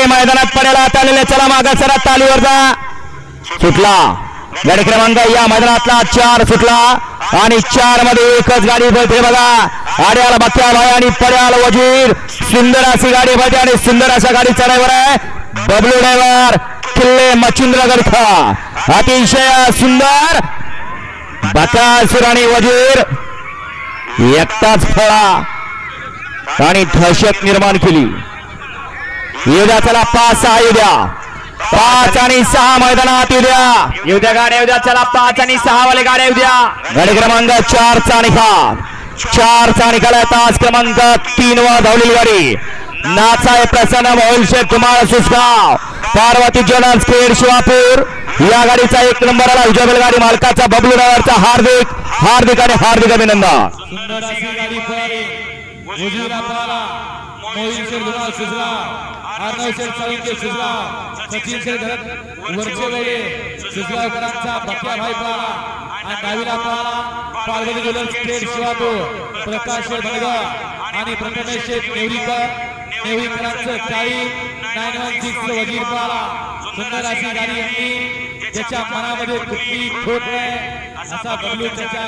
मैदानात पडायला आलेले चला मागा चला तालीवर जा सुटला गाडी क्रमांक या मैदानातला 4 सुटला आणि 4 मध्ये एकच गाडी पळते बघा आड्याला बक्या भाई आणि पड्याला वजीर सुंदर अशी गाडी पळते आणि सुंदर अशा गाडीचा ड्रायव्हर आहे बबलू ड्रायव्हर किल्ले मच्छिंद्रगड का अतिशय सुंदर बकासूर आणि वजीर एकटाच फळा आणि दहशत निर्माण केली येऊद्या चला 5-6 येऊद्या 5 आणि 6 मैदानात येऊद्या गाड्या येऊद्या चला 5 आणि 6 वाले गाड्या येऊद्या गाडी क्रमांक 4 चा निकाल तास क्रमांक 3 वा धावलेली गाडी नाचाय प्रसन्न मोहिल शेख कुमार सुसगाव पार्वती ज्वेलर्स खेड शिवापूर या गाडीचा 1 नंबर आला उजव्या बैलगाडी मालकाचा बबलू ड्रायव्हरचा हार्दिक आणि हार्दिक अभिनंदन सुंदर अशी गाडी पळाली उजवीला पळाला मोहिल शेख कुमार सुसगाव अर्णव शेख साळुंके सुसगाव सचिन शेख धरत वरचे वेळे सुसगावकरांचा बक्या भाई पळाला आणि डावीला पळाला पार्वती ज्वेलर्स खेड शिवापूर प्रकाश शेख बनगाव आणि प्रथमेश शेख नेवरीकरांचं 40-916 वजीर पळाला सुंदर अशी गाडी यांनी ज्याच्या मनामध्ये कुठली खोट नाही असा बबलू त्याच्या